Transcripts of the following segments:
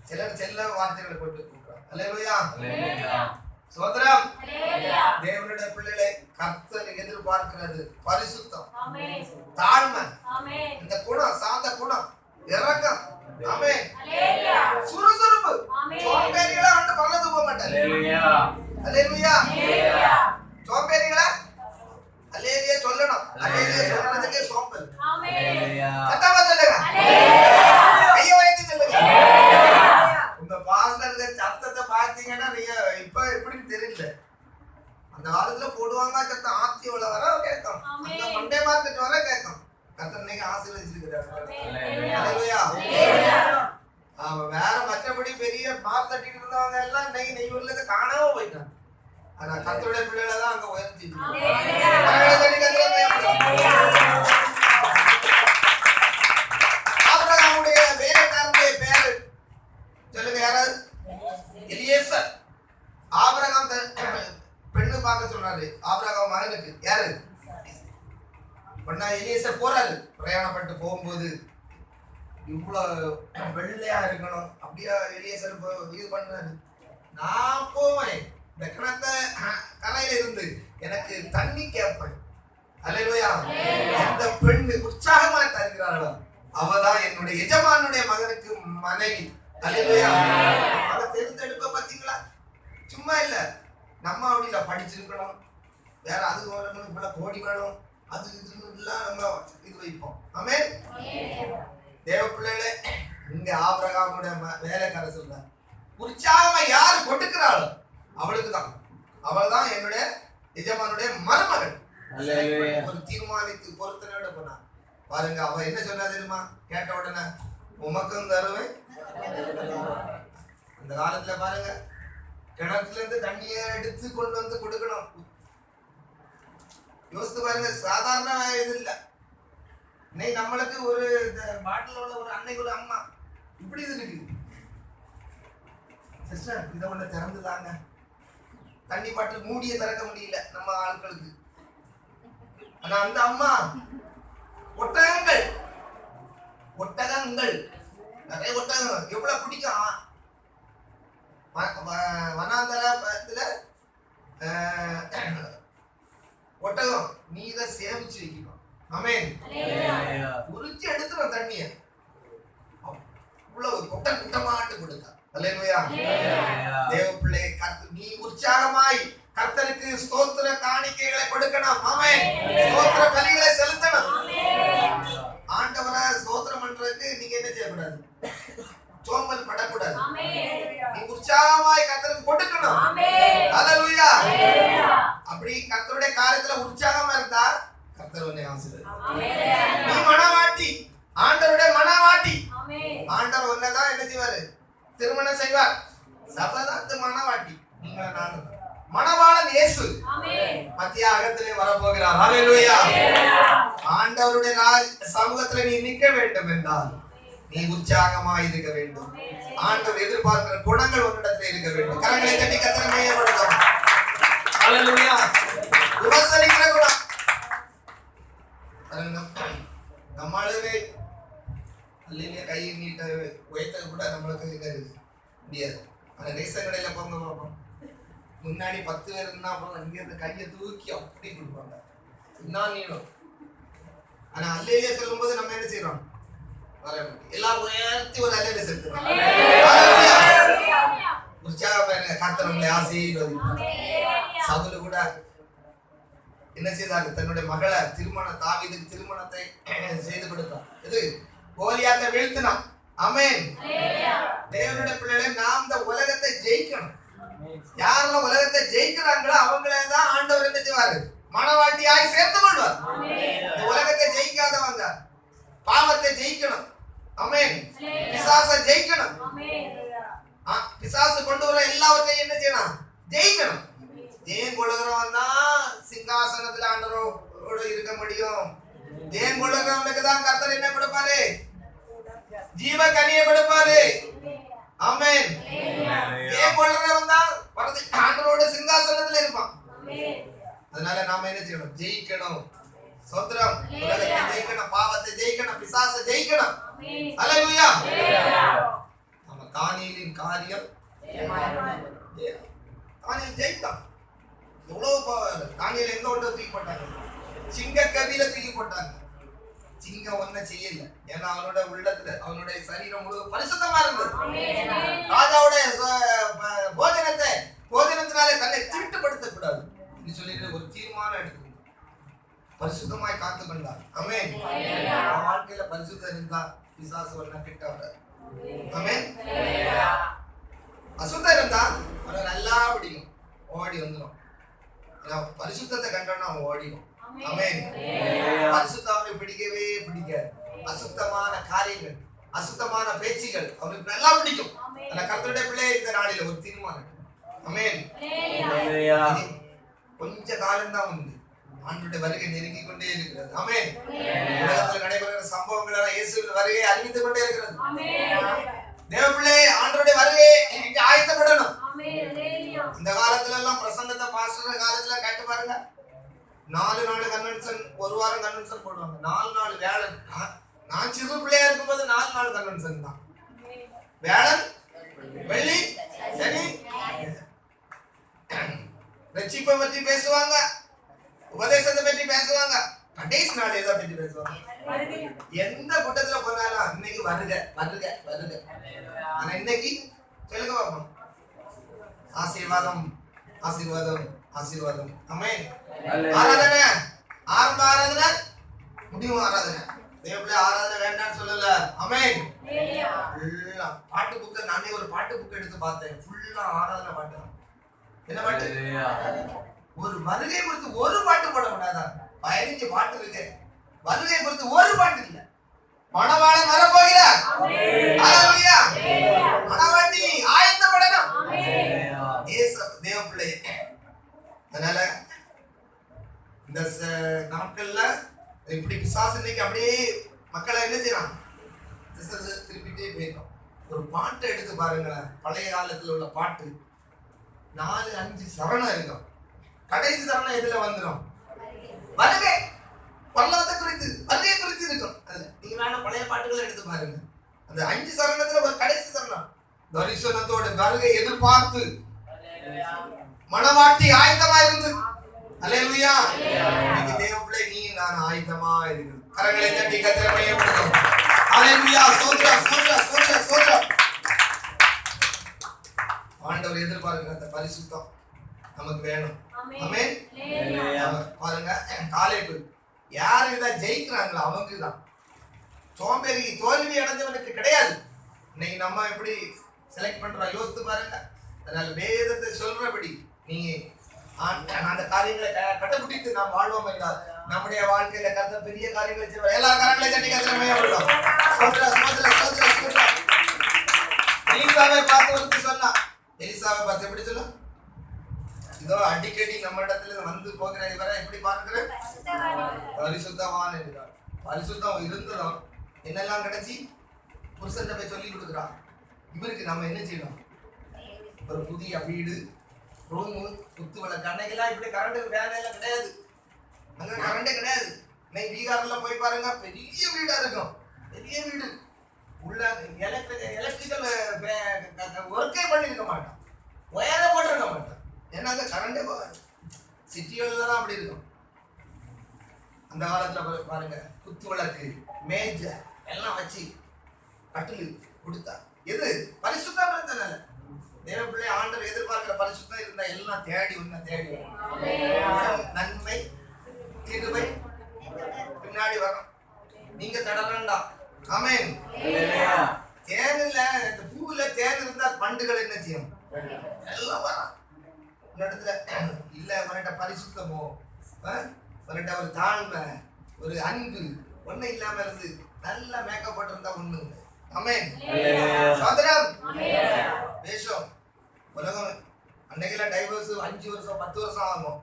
சிலர் செல்ல வார்த்தைகளை போட்டு கூப்பிடுறாங்க. அல்லேலூயா, சோதரம். தேவனுடைய பிள்ளைகளை கர்த்தர் எதிர்பார்க்கிறது பரிசுத்தம், தாழ்மை, இந்த குணம், சாந்த குணம், இரக்கம், ஆமென், சுறுசுறுப்பு. சோம்பேறிகளா வந்து பரலோகத்துக்கு போக மாட்டாங்க. அல்லேலூயா, சோம்பேறிகளா அல்லேலூயா சொல்லணும். அல்லேலூயா சொல்றதுக்கே சோம்பல். கத்தாம சொல்லுங்க, கையை வைத்து சொல்லுங்க. உங்க பாஸ்டருக்கு சத்தத்தை பார்த்தீங்கன்னா நீங்க இப்ப எப்படின்னு தெரியல. அந்த காலத்துல போடுவாங்க சத்தம், ஆத்தி உள்ள வர கேட்கும், அந்த மண்டே மார்க்கெட் வர கேட்கும். கர்த்தர் இன்னைக்கு ஆசீர்வதிச்சிருக்கிறார். வேற மற்றபடி பெரிய மார்க் தட்டிட்டு இருந்தவங்க எல்லாம் இன்னைக்கு நெய்யூர்ல இருந்து காணாம போயிட்டாங்க. ஆனா கர்த்தருடைய பிள்ளைகளை தான் அங்க உயர்த்தி. ஆபிரகாமுடைய வேலைக்காரனுடைய பேரு சொல்லுங்க யாராவது? எலியேசர். ஆபிரகாம் பெண்ணு பார்க்க சொல்றாரு ஆபிரகாம் மகனுக்கு. யாரு? எலியேசர் போறாரு. பிரயாணப்பட்டு போகும்போது இவ்வளவு வெள்ளையா இருக்கணும் அப்படியா எலியேசர் இது பண்றாரு. நான் போவேன் இந்த கிணத்த கரையில இருந்து எனக்கு தண்ணி கேட்பேன். அல்லேலூயா, அந்த பெண்ணு உற்சாகமா தருகிறாளோ அவதான் என்னுடைய எஜமானுடைய மகனுக்கு மனைவி. அல்லேலூயா, அவ தேர்ந்தெடுப்ப பாத்தீங்களா? சும்மா இல்ல, நம்ம அப்படி இல்ல, படிச்சிருக்கணும், வேற அது வேணும், இவ்வளவு கோடி வேணும், அது இதுலாம் நம்ம இது வைப்போம். ஆமென். தேவ பிள்ளைகளே, இங்க ஆபிரகாமுடைய வேலைக்கார சொல்ற உற்சாகமா யாரு கொடுக்கிறாளோ அவளுக்கு தான், அவள் தான் என்னுடைய எஜமானுடைய மருமகள். ஒரு தீர்மானித்து பொருத்தனோட போனா பாருங்க. அவ என்ன சொன்னா தெரியுமா? கேட்ட உடனே உமக்கும் தருவேன். அந்த காலத்துல பாருங்க, கிணத்துல இருந்து தண்ணியை எடுத்து கொண்டு வந்து கொடுக்கணும். யோசித்து பாருங்க, சாதாரண இது இல்ல. இன்னைக்கு நம்மளுக்கு ஒரு பாட்டிலோட ஒரு அன்னைக்குள்ள அம்மா இப்படி இது இருக்கு. சிஸ்டர் இதை ஒண்ணு திறந்துதாங்க, தண்ணி பாட்டில் மூடிய திறக்க முடியல நம்ம ஆட்களுக்கு. ஆனா அந்த அம்மா ஒட்டகங்கள், ஒட்டகங்கள் நிறைய ஒட்டகம் எவ்வளவு பிடிக்கும். வனாந்தரத்துல ஒட்டகம் நீத சேமிச்சு வைக்கணும். ஆமென். உரிச்சு எடுத்துரும் தண்ணிய, இவ்வளவு கொட்ட குட்டமாட்டு கொடுத்தா. அல்லேலூயா, தேவ பிள்ளையை நீ உற்சாகமாய் கர்த்தருக்கு ஸ்தோத்திர காணிக்கைகளை கொடுக்கணும். ஆமென். ஸ்தோத்திர பலிகளை செலுத்தணும். ஆண்டவரை ஸ்தோத்திரம் பண்றதுக்கு நீங்க என்ன செய்யக்கூடாது? சோம்பல் படக்கூடாது. நீ உற்சாகமாய் கர்த்தருக்கு கொடுக்கணும். அல்லேலூயா. அப்படி கர்த்தருடைய காரியத்துல உற்சாகமா இருந்தா கர்த்தர் உன்னை ஆசீர்வதிப்பார். நீ மனவாட்டி, ஆண்டவருடைய மனவாட்டி. ஆண்டவர் உன்னதான் என்ன செய்வாரு? திருமணம் செய்வார். சபதாத்து மனவாட்டி நீங்க நானும். மணவாளன் இயேசு மத்திய அகத்திலே வரப்போகிறார். ஹல்லேலூயா. ஆண்டவருடைய சமூகத்துல நீ நிற்க வேண்டும் என்றால் நீ உற்சாகமாய் இருக்க வேண்டும். ஆண்டவர் எதிர்பார்க்கிற குணங்கள் உன்னிடத்தில் இருக்க வேண்டும். கரங்களை தட்டி கர்த்தரை மையப்படுத்தும். ஹல்லேலூயா. உபசரிக்கிற குணம். நம்மளுக்கு அல்லையா கை நீட்ட உயர்த்தது கூட நம்மளுக்கு முடியாது. அந்த ரேஷன் கடையில போங்க பார்ப்போம், முன்னாடி 10 பேர் இருந்தா அப்புறம் இங்க இருந்து கையை தூக்கி அப்படி கொடுப்பாங்க, இன்னும் நீளும். ஆனா அல்லையிலே சொல்லும் போது நம்ம என்ன செய்யறோம்? வர எல்லாம் உயர்த்தி ஒரு அல்லையில செலுத்துறோம். உற்சாகம் பாருங்க, கர்த்தர் நம்மளை ஆசீர்வதிப்பார். சவுல் கூட என்ன செய்தாரு? தன்னுடைய மகளை தாவீதுக்கு திருமணத்தை செய்து கொடுத்தார். இது கோலியாத்தை வீழ்த்தினான். ஆமென். தேவனுடைய பிள்ளைகளை நாம் இந்த உலகத்தை ஜெயிக்கணும். யாரெல்லாம் உலகத்தை ஜெயிக்கிறாங்களோ அவங்களே தான் ஆண்டவர் என்ன செய்வாரு? மனவாட்டியாய் சேர்த்து கொள்வார். இந்த உலகத்தை ஜெயிக்காதவங்க பாவத்தை ஜெயிக்கணும். ஆமென். பிசாசை ஜெயிக்கணும். பிசாசு கொண்டு வர எல்லாவற்றையும் என்ன செய்யணும்? ஜெயிக்கணும். ஜெயம் கொள்ளுகிறவன் தான் சிங்காசனத்துல ஆண்டவரோட இருக்க முடியும். ஜெயம் கொள்ளுகிறவனுக்கு தான் கர்த்தர் என்ன கொடுப்பாரு? ஜீவ கனியை கொடுப்பாரு. ஆமென். ஜெயம் கொள்ளுகிறவன் தான் ஆண்டவரோட சிங்காசனத்துல இருப்பான். அதனால நாம என்ன செய்யணும்? ஜெயிக்கணும். ஸ்தோத்திரம். உலகத்தை ஜெயிக்கணும், பாவத்தை ஜெயிக்கணும், பிசாசை ஜெயிக்கணும். அல்லேலூயா. நம்ம தானியேலின் காரியம் தானியேல் ஜெயித்தான். எவ்வளவு தானியேல் எங்க கொண்டு தூக்கி போட்டாங்க? சிங்க கவியில தூக்கி போட்டாங்க. சிங்கம் ஒன்னும் செய்யல. ஏன்னா அவனோட உள்ளத்துல அவனுடைய சரீரம் முழுவதும் பரிசுத்தமா இருந்தது. ராஜாவுடைய போஜனத்தினாலே தன்னை தீட்டுப்படுத்த கூடாது சொல்லிட்டு ஒரு தீர்மானம் எடுத்து பரிசுத்தமாய் காத்து கொண்டார். ஆமென். வாழ்க்கையில பரிசுத்தம் இருந்தா பிசாசு ஒண்ணு கிட்ட வராது. ஆமென். அசுத்தம் இருந்தா அவன் நல்லா பிடிக்கும், ஓடி வந்துடும். பரிசுத்தத்தை கண்டோம்னா அவன் ஓடிடும். ஆமென். பரிசுத்தம் அவனுக்கு பிடிக்கவே பிடிக்காது. அசுத்தமான காரியங்கள், அசுத்தமான பேச்சுகள் அவனுக்கு நல்லா பிடிக்கும். ஆனா கர்த்தருடைய பிள்ளை இந்த நாளில ஒரு தீர்மானம். ஆமென். கொஞ்ச காலம் தான் வந்து ஆண்டவருடைய வருகை நெருங்கி கொண்டே இருக்கிறது. ஆமென். உலகத்தில் நடைபெறுகிற சம்பவங்கள் எல்லாம் இயேசுவின் வருகையை அறிவித்துக் கொண்டே இருக்கிறது. தேவ பிள்ளை ஆண்டவருடைய வருகையை இங்க ஆயத்தப்படணும். இந்த காலத்துல எல்லாம் பிரசங்கத்தை பாஸ்டர் காலத்துல கேட்டு பாருங்க. 4 நாள் கன்வென்ஷன், ஒரு வாரம் கன்வென்ஷன் போடுவாங்க. 4 நாள் வேளன். நான் சிறு பிள்ளையா இருக்கும்போது 4 நாள் கன்வென்ஷன் தான். வேளன், வெள்ளி, சனி. ரட்சிப்பை பற்றி பேசுவாங்க, உபதேசத்தை பற்றி பேசுவாங்க, கடைசி நாள் எதை பற்றி பேசுவாங்க. எந்த கூட்டத்துல போனாலும் இன்னைக்கு வருக வருக வருக. ஆனா இன்னைக்கு சொல்லுங்க பாப்போம், ஆசீர்வாதம் ஆசீர்வாதம் ஆசீர்வாதம். ஆமென். ஆராதனை, ஆரம்ப ஆராதனை, முடிவு ஆராதனை. தேவப்பிள்ளை ஆராதனை வேண்டாம்னு சொல்லல. ஆமென். ஃபுல்லா பாட்டு புக்க, நானே ஒரு பாட்டு புக் எடுத்து பார்த்தேன். ஃபுல்லா ஆராதனை பாட்டு. என்ன பாட்டு? ஒரு வருகை குறித்து ஒரு பாட்டு போட கூடாதா? 15 பாட்டு இருக்கு. வருகை குறித்து ஒரு பாட்டு இல்ல. மணவாளன் வர போகிறார். ஹalleluya. மணவாட்டி ஆயத்தப்படணும். தேவப்பிள்ளை. அதனால இந்த நாட்கள்ல இப்படி பிசாசு இன்னைக்கு அப்படியே மக்களை என்ன செய்யறான்? திருப்பிட்டே போயிடும். ஒரு பாட்டை எடுத்து பாருங்களேன். பழைய காலத்துல உள்ள பாட்டு 4-5 சரணம் இருக்கும். கடைசி சரணம் எதுல வந்துடும்? வருகை, பல்லவத்தை குறித்து, வருகை குறித்து இருக்கும். அதுல நீங்க வேணா பழைய பாட்டுகளை எடுத்து பாருங்க. அந்த 5 சரணத்துல ஒரு கடைசி சரணம் தரிசனத்தோட வருகை எதிர்பார்த்து மணவாட்டி ஆயத்தமா இருந்து. அல்லேலூயா. இன்னைக்கு தேவப்பிள்ளை நீ நான் ஆயத்தமா இருக்கிறோம். கரங்களை தட்டி கர்த்தரை மகிமைப்படுத்தும். அல்லேலூயா. ஸ்தோத்திரம் ஸ்தோத்திரம் ஸ்தோத்திரம் ஸ்தோத்திரம். ஆண்டவர் எதிர்பார்க்கிற அந்த பரிசுத்தம் நமக்கு வேணும். ஆமென். பாருங்க, காலேபு யாரு இதை ஜெயிக்கிறாங்களோ அவங்க தான். சோம்பேறி தோல்வி அடைஞ்சவனுக்கு கிடையாது. இன்னைக்கு நம்ம எப்படி செலக்ட் பண்றோம் யோசித்து பாருங்க. அதனால வேதத்தை சொல்றபடி நீங்க அந்த காரியங்களை கடைபிடித்து நாம் வாழ்வோம் என்றால் நம்முடைய வாழ்க்கையில கர்த்தர் பெரிய காரியங்களை செய்வார். எல்லா காரியங்களை தட்டி கர்த்தரை மகிமைப்படுத்தும். எலிசாவை பார்த்து ஒருத்தி சொன்னா, எலிசாவை பார்த்து எப்படி சொல்ல? இதோ அடிக்கடி நம்ம இடத்துல வந்து போகிற இவரை எப்படி பார்க்கிற? பரிசுத்தவான் என்கிறார். பரிசுத்தம் இருந்ததும் என்னெல்லாம் கிடைச்சி புருஷன் போய் சொல்லி கொடுக்குறான். இவருக்கு நம்ம என்ன செய்யணும்? ஒரு புதிய வீடு, ரூமு, குத்து விளக்கு. அன்னைக்கெல்லாம் இப்படி கரண்ட் வேலையெல்லாம் கிடையாது. அங்க கரண்டே கிடையாது. இன்னைக்கு பீகார்ல போய் பாருங்க, பெரிய வீடா இருக்கும். பெரிய வீடு உள்ள எலக்ட்ரிக்கல் ஒர்க்கே பண்ணிருக்க மாட்டான், ஒயரே போட்டிருக்க மாட்டான். ஏன்னா அந்த கரண்டே போகாது. சிட்டிகள்ல தான் அப்படி இருக்கும். அந்த காலத்துல பாருங்க, குத்து விளக்கு, மேஜ எல்லாம் வச்சு கட்டில் கொடுத்தா. எது? பரிசுத்தம் இருந்தனால. தேவப்பிள்ளை ஆண்டவர் எதிர்பார்க்கிற பரிசுத்தம் இருந்தா எல்லாம் தேடி ஒண்ணு தேடி நன்மை கிருபை பின்னாடி வரும். நீங்க தடறண்டா. ஆமென். தேன் இல்ல, இந்த பூவுல தேன் இருந்தா பண்டுகள் என்ன செய்யும்? எல்லாம் வரும். இடத்துல இல்ல வரட்ட பரிசுத்தமோ, வரட்ட ஒரு தாழ்மை, ஒரு அன்பு ஒண்ணு இல்லாம இருந்து நல்ல மேக்கப் போட்டிருந்தா ஒண்ணு. ஆமென். சோதரம் தேசம் உலகம் அன்னைக்கெல்லாம் டைவர்ஸ் 5 வருஷம் 10 வருஷம் ஆகும்.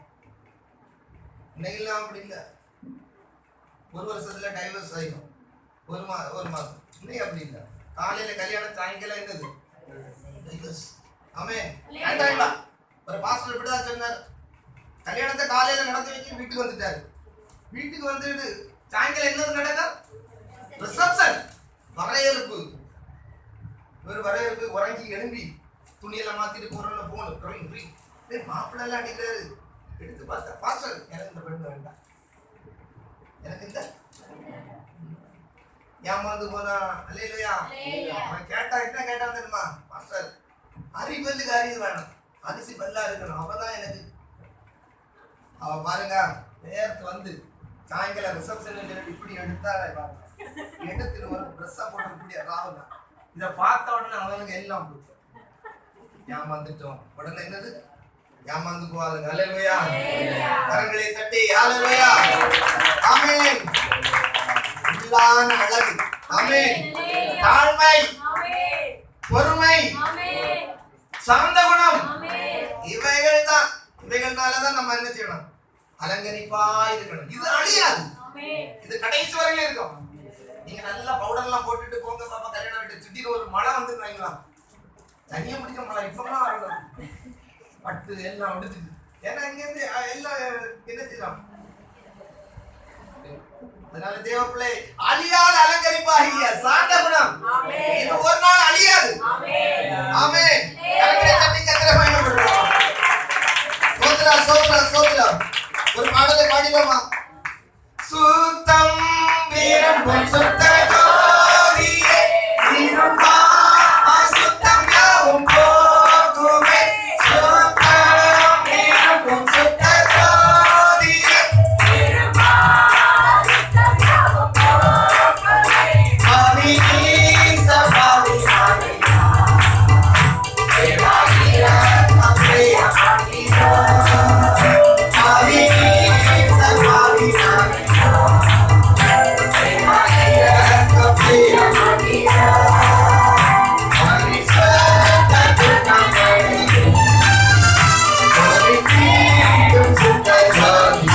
இன்னைக்கெல்லாம் அப்படி இல்லை. 1 வருஷத்துல டைவர்ஸ் ஆகிடும். ஒரு மாதம். இன்னைக்கு அப்படி இல்லை. காலையில கல்யாணம், சாயங்காலம் என்னது டைவர்ஸ். ஆமென். ஒரு பாஸ்டர் இப்படிதான் சொன்னார். கல்யாணத்தை காலையில நடத்தி வச்சு வீட்டுக்கு வந்துட்டாரு. வீட்டுக்கு வந்துட்டு சாயங்காலம் என்னது நடக்கும்? ரிசப்ஷன், வரவேற்பு. இவர் வரவேற்பு உறங்கி எழும்பி துணியெல்லாம் மாத்திட்டு போகணும். மாப்பிள்ள எல்லாம் அடிக்கிறாரு. எடுத்து பார்த்தா பாஸ்டர் எனக்கு இந்த பெண் வேண்டாம், எனக்கு இந்த ஏமாந்து போனா. அல்லேலூயா. அவன் கேட்டா என்ன கேட்டான் தெரியுமா? பாஸ்டர் அரிபல்லுக்கு அரிது வேணும், அரிசி பல்லா இருக்கணும், அப்பதான் எனக்கு. அவ பாருங்க நேரத்து வந்து சாயங்காலம் ரிசப்ஷன் இப்படி எடுத்தா எடுத்துட்டு ஒரு ட்ரெஸ்ஸா போட்டு இப்படி ராவுங்க. இதை பார்த்த உடனே அவனுக்கு எல்லாம் போச்சு. ஏமாந்துட்டோம். உடனே என்னது ஏமாந்து போவாதுங்க. அல்லேலூயா. கரங்களை தட்டி அல்லேலூயா. ஆமென். உள்ளான அழகு, ஆமென், தாழ்மை, பொறுமை, சாந்த குணம், இவைகள்னாலதான் நம்ம என்ன செய்யணும்? அலங்கரிப்பா இருக்கணும். இது அழியாது, இது கடைசி வரையில இருக்கும். நீங்க நல்லா பவுடர் எல்லாம் போட்டுட்டு போங்க பாப்பா கல்யாணம் வீட்டு திடீர்னு ஒரு மழை வந்து வைங்களா, தனியா பிடிச்ச மழை இப்பதான் வரணும், பட்டு எல்லாம் எடுத்துட்டு. ஏன்னா இங்க இருந்து எல்லாம் என்ன செய்யலாம்? அதனால தேவ பிள்ளை அழியாத அலங்கரிப்பாகிய சாந்த குணம் இது ஒரு நாள் அழியாது. ஆமென். கரங்களை தட்டி கர்த்தரை மகிமைப்படுத்துவோம். ஸ்தோத்திரம் ஸ்தோத்திரம் ஸ்தோத்திரம். ஒரு பாடலை பாடினோமா? சுத்தம் வீரம் சுத்த ஜோதியே வீரம் அசுத்தம் யாவும் போகுமே, சுத்தம் வீரம் சுத்த ஜோதியே வீரம் அசுத்தம் யாவும் போகுமே, ஆவி சபாவி ஆவியா தேவாகியா அப்ரியா ஆகியா ஆவி சபாவி ஆவியா தேவாகியா அப்ரியா ஆகியா ஆவி சதா நாமி ஆவி தீம் சுத்த ஜோதி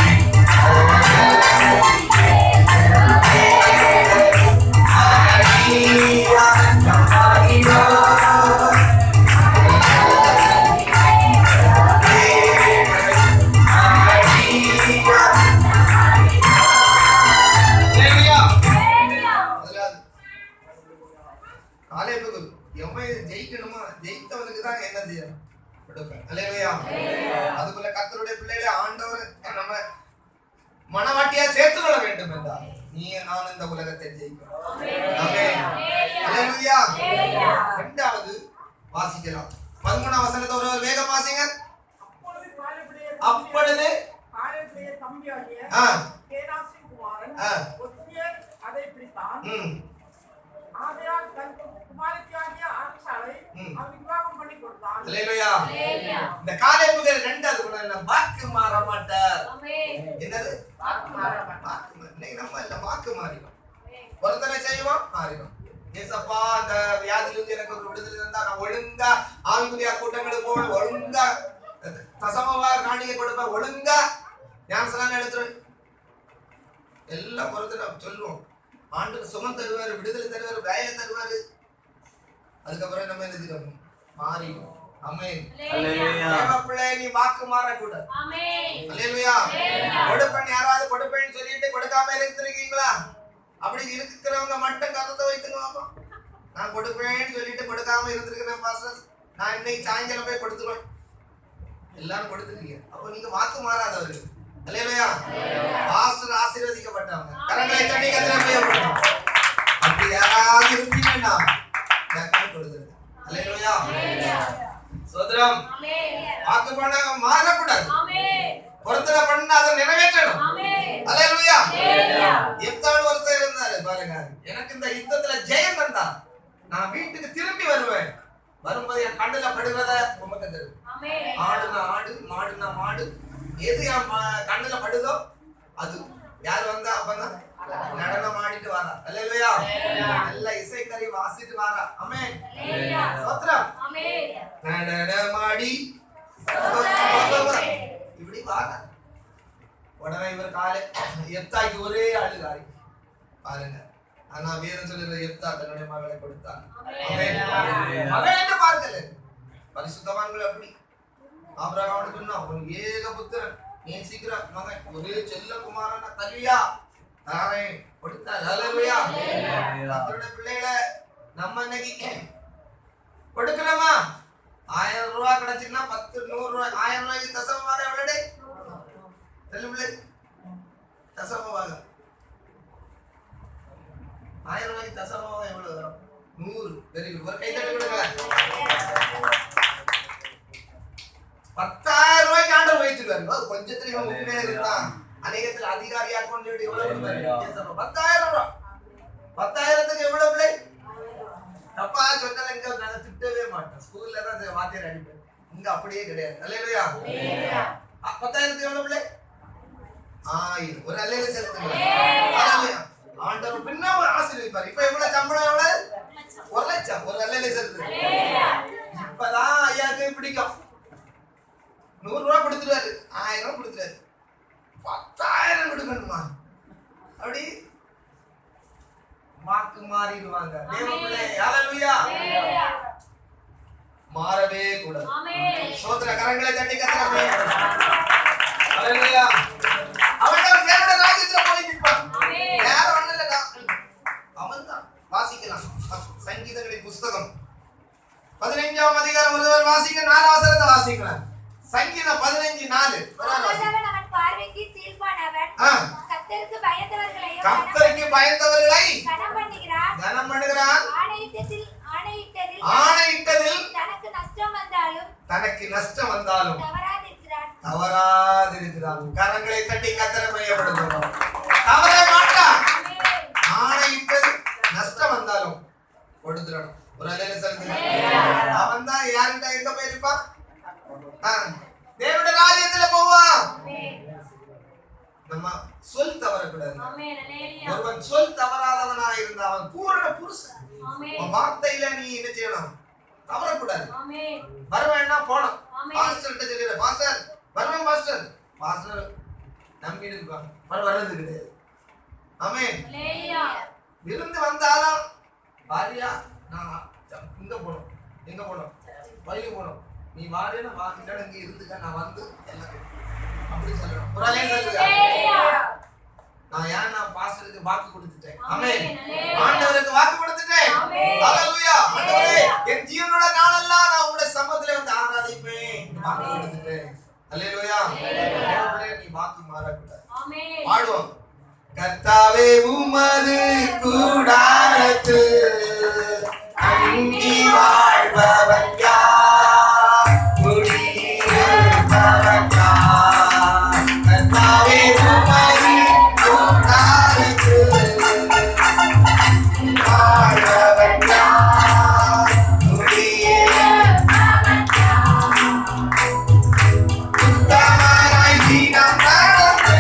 ஜெயிக்கணுமா? ஜெயித்தவனுக்கு தான் என்ன செய்யணும்? கொடுப்பேன். அல்லேலூயா. அதுக்குள்ள கர்த்தருடைய பிள்ளைகளை ஆண்டவர் நம்ம மனவாட்டியா சேர்த்து கொள்ள வேண்டும் என்றார். நீ நான் இந்த உலகத்தை ஜெயிக்கிறோம். ஆமென். அல்லேலூயா. இரண்டாவது வாசிக்கலாம். 13ஆம் வசனத்தை ஒருவர் வேகம் வாசிங்க. அப்பொழுது காலேபுடைய தம்பியாகிய கேனாசின் குமாரன் ஒத்னியேல் அதை பிடித்தான். ஆகையால் தன் குமாரத்தியாகிய ஆபிசாளை அவன் விவாகம் பண்ணி கொடுத்தான். அல்லேலூயா. இந்த காலேபுக்கு இரண்டாவது குணம் என்ன? வாக்கு மாற மாட்டார். என்னது? வாக்கு மாற மாட்டார். இன்னைக்கு நம்ம இல்ல வாக்கு மாறிடும். ஒருத்தனை செய்வோம் மாறிடும். ஏசப்பா அந்த வியாதியிலிருந்து எனக்கு ஒரு விடுதலை தந்தா நான் ஒழுங்கா ஆவிக்குரிய கூட்டங்களுக்கு போவேன், ஒழுங்கா தசமவா காணிக்கை கொடுப்பேன், ஒழுங்கா ஞானஸ்நானம் எடுத்துருவேன். எல்லாம் பொறுத்து சொல்லுவோம். ஆண்டுக்கு சுகம் தருவாரு, விடுதலை தருவாரு, வேலை தருவாரு. அதுக்கப்புறம் நம்ம என்ன செய்யணும்? மாறிடும். ஆமென். அல்லேலூயா. தேவப்பிள்ளை நீ வாக்கு மாறக்கூடாது. ஆமென். அல்லேலூயா. கொடுப்பேன் யாராவது கொடுப்பேன்னு சொல்லிட்டு கொடுக்காம இருந்திருக்கீங்களா? அப்படி இருக்கிறவங்க மட்டும் கருத்தை வைத்துங்க பாப்பா. நான் கொடுப்பேன்னு சொல்லிட்டு கொடுக்காம இருந்திருக்கிறேன் பாஸ்டர், நான் இன்னைக்கு சாயங்காலம் போய் கொடுத்துருவேன். எல்லாரும் கொடுத்துருக்கீங்க. அப்போ நீங்க வாக்கு மாறாதவர்கள். அல்லேலூயா. பாஸ்டர் ஆசீர்வதிக்கப்பட்டவங்க. கரங்களை தட்டி கர்த்தரை மகிமைப்படுத்துவோம். அப்படி யாராவது இருந்தீங்கன்னா கொடுத்துருங்க. அல்லேலூயா. சோதரம் வாக்கு பண்ண மாறக்கூடாது. பொருத்தனை பண்ண அதை நிறைவேற்றணும். அல்லேலூயா. எப்தான் ஒருத்தர் இருந்தாரு பாருங்க, எனக்கு இந்த யுத்தத்துல ஜெயம் தந்தா நான் வீட்டுக்கு திரும்பி வருவேன், வரும்போது என் கண்ணுல படுவத உமக்கு தரும். ஆடுனா ஆடு, மாடுனா மாடு, எது என் கண்ணுல படுதோ அது. யார் வந்தா அப்பதான் நடனம் ஆடிட்டு வாரா. அல்லேலூயா. நல்ல இசைக்கறி வாசிட்டு வாரா. ஆமென். ஸ்தோத்திரம். நடனமாடி இப்படி வாரா. உடனே இவர் காலை எப்தாக்கு ஒரே அழுகாரி பாருங்க. ஆனா வேதம் சொல்லுற எப்தா தன்னுடைய மகளை கொடுத்தான். மகள் என்று பார்க்கல, பரிசுத்தவான்கள் அப்படி. ஆபிரகாமுக்கு சொன்னா ஒரு ஏக புத்திரன் நேசிக்கிற மகன், ஒரே செல்ல குமாரன தல்வியா தாரேன் கொடுத்தார். அல்லேலூயா. கர்த்தருடைய பிள்ளைகளை நம்ம இன்னைக்கு ரூபாய் 1000 ரூபாய்க்கு தசமமாக எவ்வளவு சொல்லுங்களே? தசமமாக 1000 ரூபாய்க்கு தசமமாக எவ்வளவு வரும்? 100. Very good. ஒரு கை தட்டி கொடுங்க. 10,000 ரூபாய்க்கு ஆண்டவர் வைத்திருக்காரு. அது கொஞ்சத்துல இவன் உண்மையா இருந்தான். அநேகத்தில் அதிகாரியா கொண்டு எவ்வளவு 10,000 ரூபாய். 10,000க்கு எவ்வளவு பிள்ளை? தப்பா சொன்னால இங்க நான் திட்டவே மாட்டேன். ஸ்கூல்ல தான் வாத்தியார் அடிப்பேன். இங்க அப்படியே கிடையாது. அல்லேலூயா. 10,000க்கு எவ்வளவு பிள்ளை? 1000. ஒரு அல்லேலூயா சொல்லுங்க. அல்லேலூயா. ஆண்டவர் பின்ன ஆசீர்வதிப்பார். இப்ப எவ்வளவு சம்பளம்? எவ்வளவு? 1 லட்சம். ஒரு அல்லேலூயா சொல்லுங்க. இப்பதான் ஐயாக்கு பிடிக்கும். 100 ரூபாய் கொடுத்துறாரு, 1000 கொடுத்துறாரு, 10,000 கொடுக்கணுமா? அப்படி வாக்கு மாறிடுவாங்க. தேவப்பிள்ளை ஹல்லேலூயா. மாறவே கூடாது. ஆமென். ஸ்தோத்திர. கரங்களை தட்டி கர்த்தரை ஹல்லேலூயா. அவன் தேவனுடைய ராஜ்யத்துல போய் நிற்பான். ஆமென். யார் ஒண்ணல அவன்தான். வாசிக்கலாம். சங்கீதங்களின் புத்தகம் 15ஆம் அதிகாரம் ஒருவர் வாசிங்க. 4 வசனத்தை வாசிக்கலாம். சங்கீதம் 15:4. அவன் பார்வைக்கு தீர்ப்பானவன். கர்த்தருக்கு பயந்தவர்களை கனம் பண்ணுகிறான். ஆணையிட்டதில் தனக்கு நஷ்டம் வந்தாலும் தவறாதிருக்கிறான். கரங்களை தட்டி கர்த்தரை மையப்படுத்துகிறோம். தவற மாட்டான். ஆணையிட்டது நஷ்டம் வந்தாலும் கொடுத்துடணும். ஒரு அல்லேலூயா சொல்லுங்க. அவன் தான் யார்கிட்ட எங்க போயிருப்பான்? தேவனுடைய ராஜ்யத்துல போவான். நம்ம சொல் தவறக்கூடாது. ஒருவன் சொல் தவறாதவனா இருந்தா அவன் பூரண புருஷன். வார்த்தையில நீ என்ன செய்யணும்? தவறக்கூடாது. வருவேன்னா போனோம். பாஸ்டர் கிட்ட சொல்லிடுற, பாஸ்டர் வருவேன் பாஸ்டர். பாஸ்டர் நம்பிட்டு இருப்பாங்க. வர்றது கிடையாது. ஆமென். விருந்து வந்தாலும் பாரியா நான் இங்க போனோம், எங்க போனோம், வயலுக்கு போனோம், நீ வாடேன்னா வா, இல்ல இங்க இருந்துக்க, நான் வந்து எல்லாம் அப்படி சொல்லணும். ஒரு அலைய சொல்லுங்க. நான் ஏன்னா பாஸ்டருக்கு வாக்கு கொடுத்துட்டேன். ஆமென். ஆண்டவருக்கு வாக்கு கொடுத்துட்டேன். ஹல்லேலூயா. ஆண்டவரே என் ஜீவனோட நாளெல்லாம் நான் உம்முடைய சமூகத்திலே வந்து ஆராதிப்பேன். வாக்கு கொடுத்துட்டேன். ஹல்லேலூயா. ஆண்டவரே நீ வாக்கு மாறக்கூடாது. ஆமென். பாடுவோம். கர்த்தாவே உமது கூடாரத்தில் அங்கி வாழ்பவன் யார்? குடியிருப்பவன் யார்? கர்த்தாவே உமது கூடாரத்தில் வாழ்பவன் யார்? குடியிருப்பவன் யார்? உத்தமனாய் தினம் நடந்து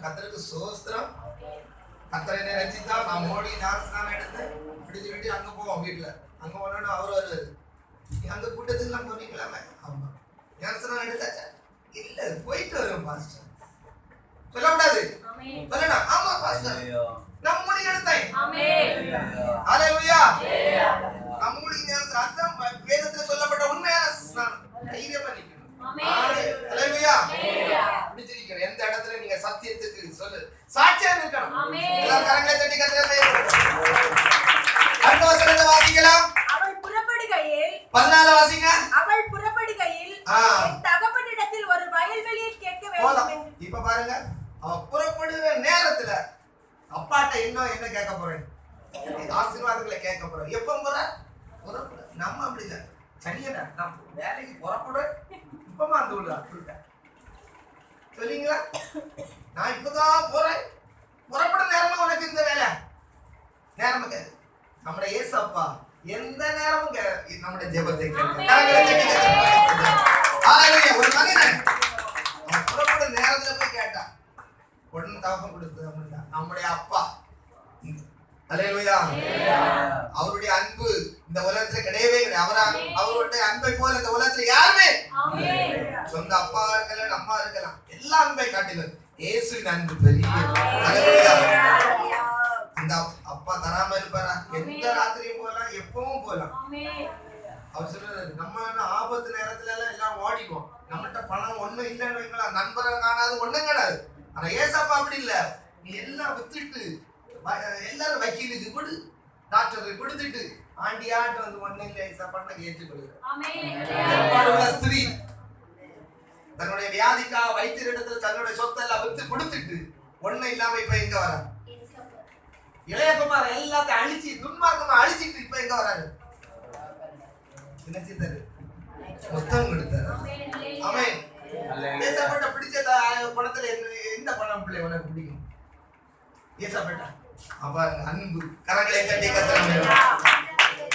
கர்த்தருக்கு ஸ்தோத்திரம். கர்த்தரை ரட்சித்தா நான் மோடி ஞானஸ்நானம் எடுத்து பிடிச்சு விட்டு அங்க போவோம். வீட்டுல அங்க போனோன்னு அவர் வருவாரு. அந்த கூட்டத்துக்குலாம் போனீங்களாமே? ஆமா. ஞானஸ்நானம் எடுத்தாச்சா? இல்ல, போயிட்டு வருவோம் பாஸ்டர். சொல்லக்கூடாது. சொல்லணும். ஆமா பாஸ்டர், நான் மூடி எடுத்தேன். ஹல்லேலூயா. நான் மூடி ஞானஸ்நானம் வேதத்துல சொல்லப்பட்ட உண்மையான ஸ்நானம். தைரியமா நிக்கணும். ஹல்லேலூயா. பிடிச்சிருக்கீங்க. எந்த இடத்துல நீங்க சத்தியத்துக்கு சொல்லு சாட்சியா இருக்கணும். எல்லாரும் கரங்களை தட்டி கர்த்தரை அடுத்த வசனத்தை வாசிக்கலாம். அவள் புறப்படுகையில் 14 வாசிங்க. அவள் புறப்படுகையில் என் தகப்பனிடத்தில் ஒரு வயல்வெளியை கேட்க வேண்டும். இப்ப பாருங்க, அவ புறப்படுகிற நேரத்துல அப்பாட்ட இன்னும் என்ன கேட்க போறேன்? ஆசீர்வாதங்களை கேட்க போறேன். எப்ப புறப்பட நம்ம அப்படிதான் சனியடா நான் வேலைக்கு புறப்படுறேன் இப்பமா அந்த உள்ள சொல்லிங்களா? நான் இப்பதான் போறேன், புறப்பட நேரமா உனக்கு இந்த வேலை நேரமா கேது. நம்முடைய ஏசப்பா எந்த நேரமும் நம்முடைய ஜெபத்தை ஒரு மனிதன் புறப்பட நேரத்துல போய் கேட்டான், உடனே தகப்பம் கொடுத்து நம்முடைய அப்பா. அல்லேலூயா. அவருடைய அன்பு இந்த உலகத்துல கிடையவே கிடையாது. அவருடைய அன்பை போல இந்த உலகத்துல யாருமே சொந்த அப்பா இருக்கலாம் அம்மா இருக்கலாம் எல்லா அன்பை காட்டிலும் இயேசுவின் அன்பு பெரிய. அல்லேலூயா. இந்த அப்பா தராம இருப்பாரா? எந்த ராத்திரியும் போகலாம், எப்பவும் போகலாம். அவர் சொல்றாரு, நம்ம ஆபத்து நேரத்துல எல்லாம் ஓடிடுவோம். நம்மகிட்ட பணம் ஒண்ணும் இல்லைன்னு வைக்கலாம், நண்பரை காணாது ஒண்ணும் கிடையாது. ஆனா ஏசப்பா அப்படி இல்ல. நீ எல்லாம் வித்துட்டு எல்லாரும் வக்கீலுக்கு கொடு, டாக்டருக்கு கொடுத்துட்டு ஆண்டியாட்டு வந்து ஒண்ணு இல்லை ஏசப்பான்னு ஏற்றுக்கொள்ளுங்க. ஸ்திரீ தன்னுடைய வியாதிக்காக வைத்தியரிடத்துல தன்னுடைய சொத்தை எல்லாம் வித்து கொடுத்துட்டு ஒண்ணு இல்லாம இப்ப எங்க வர? இளையகுமார் எல்லாத்தையும் அழிச்சு துன்மார்க்கமா அழிச்சிட்டு இப்ப எங்க வராரு? நினைச்சிட்டாரு, முத்தம் கொடுத்தாரு. ஆமென். ஏசப்பட்ட பிடிச்ச பணத்துல எந்த பணம் பிள்ளை உனக்கு பிடிக்கும்? ஏசப்பட்ட அப்ப அன்பு. கரங்களை கட்டி கத்துறாங்க.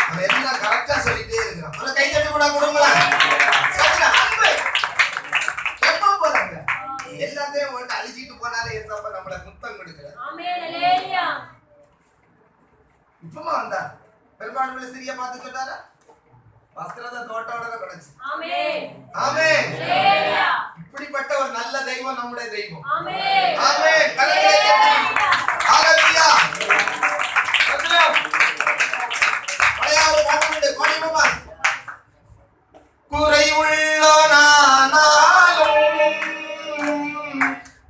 அவன் எல்லாம் கரெக்டா சொல்லிட்டே இருக்கிறான். அவனை கை தட்டி கூட கொடுங்களா? அன்பு எப்ப போறாங்க? எல்லாத்தையும் வந்து அழிச்சிட்டு போனாலே ஏசப்பா நம்மள முத்தம் கொடுக்கிறார். இப்பமா வந்தா பெருமாள் சிறிய பார்த்து சொல்றாரா? வஸ்திரத்தை தோட்டோட கிடைச்சு. ஆமென். இப்படிப்பட்ட ஒரு நல்ல தெய்வம் நம்முடைய தெய்வம். ஆமென். கரங்களை தட்டி ஹalleluya. மலையாள பாட்டு பாடினோமா? குறை உள்ளோனானாலும்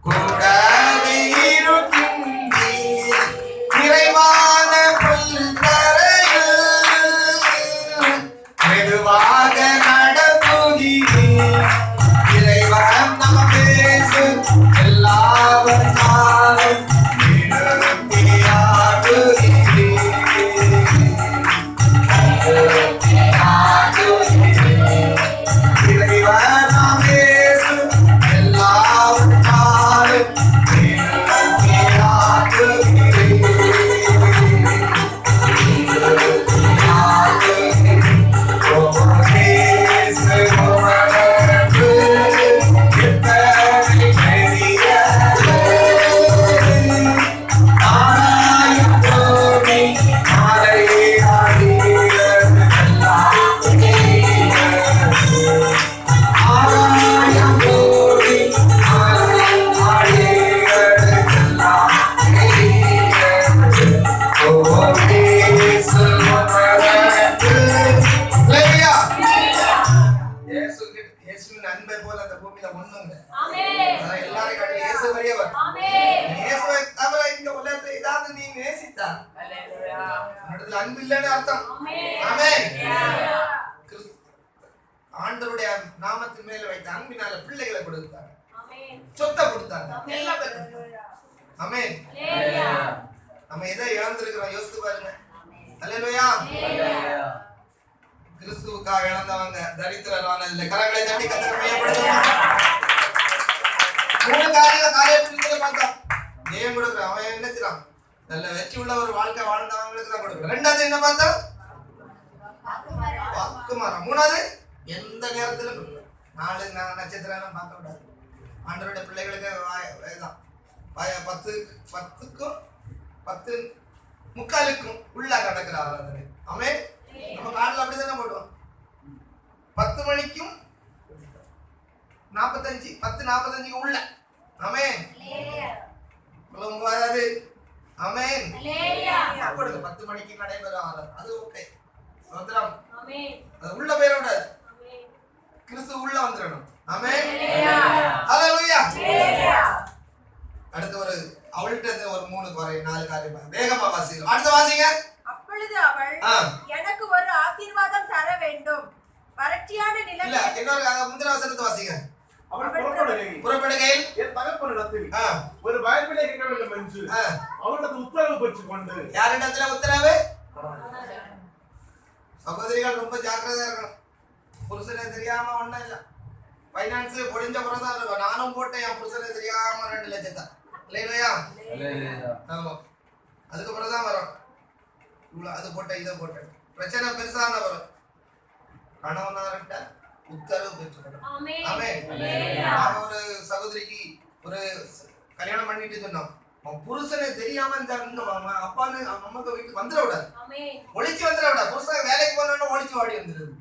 கூடவே இருக்கின்றீர் நிறைவான புல்தரையில் மெதுவாக நடத்துகிறீர். இறைவன் நம்ம பேசு எல்லாவற்றாலும் ஆண்டவருடைய நாமத்தின் மேல வைத்த அன்பினால பிள்ளைகளை கொடுத்தாங்க, சொத்தை கொடுத்தாங்க. ஆமென். நம்ம எதை இழந்திருக்கிறோம் யோசித்து பாருங்க. அல்லேலூயா. கிறிஸ்துவுக்காக இழந்தவங்க தரித்திரரானதில்லை. கரங்களை தட்டி கர்த்தரை மையப்படுத்துங்க. 3 காரியத்தை பார்த்தோம். தேவன் கொடுக்குறான். அவன் என்ன செய்றான்? நல்ல வெற்றி உள்ள ஒரு வாழ்க்கை வாழ்ந்தவங்களுக்கு தான் கொடுக்குறான். 2வது என்ன பார்த்தோம்? வாக்குமாரம். 3வது எந்த நேரத்திலும் கொடுக்குறான். 4 நட்சத்திரம் பார்க்க கூடாது. ஆண்டவருடைய பிள்ளைகளுக்கு தான் 10க்கும் 10:45 உள்ள நடக்கிற ஆராதனை. ஆமென். நம்ம காலையில அப்படிதானே போடுவோம். 10 மணிக்கும் 10:45 உள்ள. ஆமென். வராது. ஆமென். போடுங்க. 10 மணிக்கு நடைபெற ஆராதனை. அது ஓகே. ஸ்தோத்திரம். ஆமென். அது உள்ள பேரோட கிறிஸ்து உள்ள வந்துடணும். ஆமென். ஹalleluya. 3 குறை 4 காரியம் வேகமா வாசிங்க. அடுத்த வாசிங்க. அப்பொழுது அவள் எனக்கு ஒரு ஆசீர்வாதம் தர வேண்டும், வறட்சியான இல்ல நிலத்தில் இன்னொரு முந்தின வசனத்தை வாசிங்க. அவள் புறப்படுகையில் என் தகப்பனிடத்தில் ஒரு வயல்வெளியை கேட்க வேண்டும் என்று அவரிடத்தில் உத்தரவு பெற்றுக் கொண்டு. யாரிடத்துல உத்தரவு? சகோதரிகள் ரொம்ப ஜாக்கிரதையா இருக்கணும். புருஷனை தெரியாம ஒண்ணும் இல்ல, பைனான்ஸ் பொடிஞ்ச பிறதான் இருக்கும். நானும் போட்டேன் என் புருஷனை தெரியாம 2 லட்சத்தை இல்லையா? ஆமா, அதுக்கப்புறம் தான் வரும். இவ்வளவு அது போட்டேன் இதை போட்டேன், பிரச்சனை பெருசான வரும். கணவனார்கிட்ட உத்தரவு பெற்றுக்கணும். ஆமென். ஒரு சகோதரிக்கு ஒரு கல்யாணம் பண்ணிட்டு சொன்னோம், புருஷனை தெரியாம இந்த அப்பான்னு அம்மாக்கு வீட்டுக்கு வந்துட விடாது, ஒளிச்சு வந்துட விடாது. புருஷன் வேலைக்கு போனோன்னு ஒளிச்சு வாடி வந்துடுது.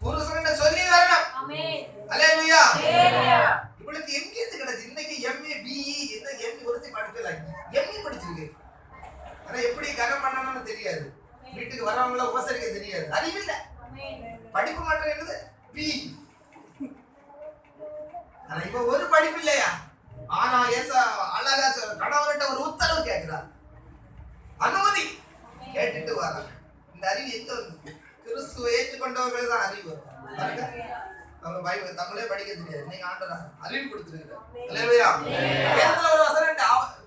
புருஷன் சொல்லி வரணும். அல்லேலூயா. இவளுக்கு எங்கிருந்து கிடைச்சு? இன்னைக்கு எம்ஏ பிஇ என்ன எம்ஏ ஒருத்தி படிக்கல, எம்ஏ படிச்சிருக்கு. ஆனா எப்படி கனம் பண்ணணும்னு தெரியாது, வீட்டுக்கு வரவங்கள உபசரிக்க தெரியாது, அறிவில்லை. படிப்பு மட்டும் என்னது பி. ஆனா இப்ப ஒரு படிப்பு இல்லையா? ஆனா அழகா கணவன்கிட்ட ஒரு உத்தரவு கேட்கிறார், அனுமதி கேட்டுட்டு வர. இந்த அறிவு எங்க வந்து? கிறிஸ்துவை ஏற்றுக்கொண்டவர்கள் தான் அறிவு வரும். அவங்க பைபிள் தமிழே படிக்க தெரியாது, நீங்க ஆண்டவர் அறிவு கொடுத்துருக்கிறார். அல்லேலூயா. வேதத்துல ஒரு வசனம்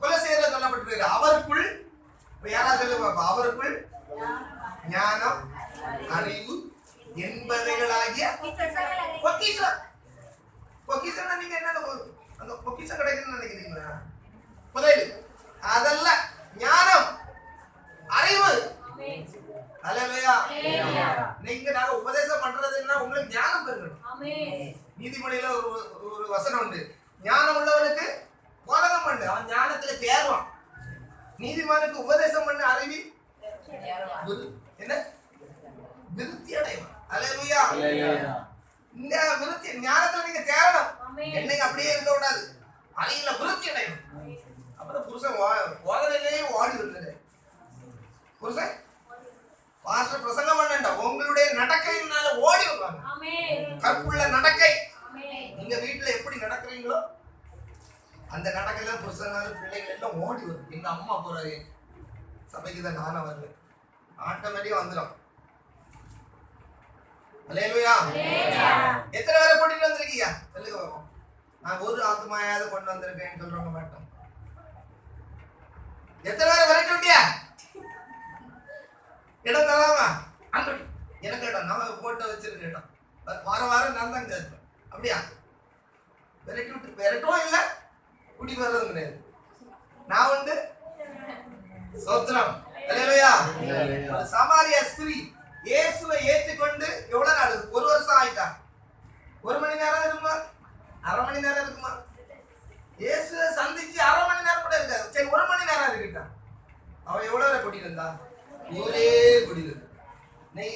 கொலோசியர்ல சொல்லப்பட்டிருக்கு, அவருக்குள் யாரா சொல்லுங்க, அவருக்குள் ஞானம் அறிவு என்பவைகளாகிய பொக்கிஷம். பொக்கிஷம்னா நீங்க என்ன அந்த பொக்கிஷம் கிடைக்குன்னு நினைக்கிறீங்களா? புதையல் அதல்ல, ஞானம் அறிவு. அல்லேலூயா. நீங்க நாங்க உபதேசம் பண்றதுன்னா உங்களுக்கு ஞானம் பெறணும். நீதிமொழியில ஒரு வசனம் உண்டு, ஞானம் உள்ளவனுக்கு போதகம் பண்ணு, அவன் ஞானத்துல தேர்வான். நீதிமானுக்கு உபதேசம் பண்ண அறிவி என்ன விருத்தி அடைவான். அல்லேலூயா. இந்த விருத்தி ஞானத்துல நீங்க தேரணும். என்னைக்கு அப்படியே இருக்க கூடாது, அறிவில விருத்தி அடையணும். அப்புறம் புருஷன் ஓதனையிலேயே ஓடி வருது. புருஷன் பாஸ்டர் பிரசங்கம் பண்ண உங்களுடைய நடக்கையினால ஓடி வருவாங்க. கற்புள்ள நடக்கை. நீங்க வீட்டுல எப்படி நடக்கிறீங்களோ அந்த நடக்கையில புருஷனால பிள்ளைகள் எல்லாம் ஓடி வரும். எங்க அம்மா போறாரு சபைக்கு தான் நானும் வருவேன், ஆட்டோமேட்டிக்கா வந்துடும். அல்லேலூயா. எத்தனை பேரை கூட்டிட்டு வந்திருக்கீங்க சொல்லுங்க. நான் ஒரு ஆத்மாயாவது கொண்டு வந்திருக்கேன்னு சொல்றவங்க மாட்டோம். எத்தனை பேரை விரட்டி விட்டியா? இடம் தராமா அங்க எனக்கு இடம் நம்ம போட்டோ வச்சிருக்க இடம் வாரம் நான் தான் கேட்பேன். அப்படியா? விரட்டும் இல்ல குடி வர்றதும் கிடையாது. நான் வந்து சோத்திரம். அல்லேலூயா. சமாரிய ஸ்திரீ இயேசுவை ஏற்றுக்கொண்டு எவ்வளவு நாள்? 1 வருஷம் ஆயிட்டா. 1 மணி நேரம் இருக்குமா? 1/2 மணி நேரம் இருக்குமா? இயேசுவை சந்திச்சு 1/2 மணி நேரம் கூட இருக்காது. சரி 1 மணி நேரம் இருக்கட்டா. அவன் எவ்வளவு வரை கூட்டிட்டு இருந்தா? ஒரே கூட்டிட்டு. நீ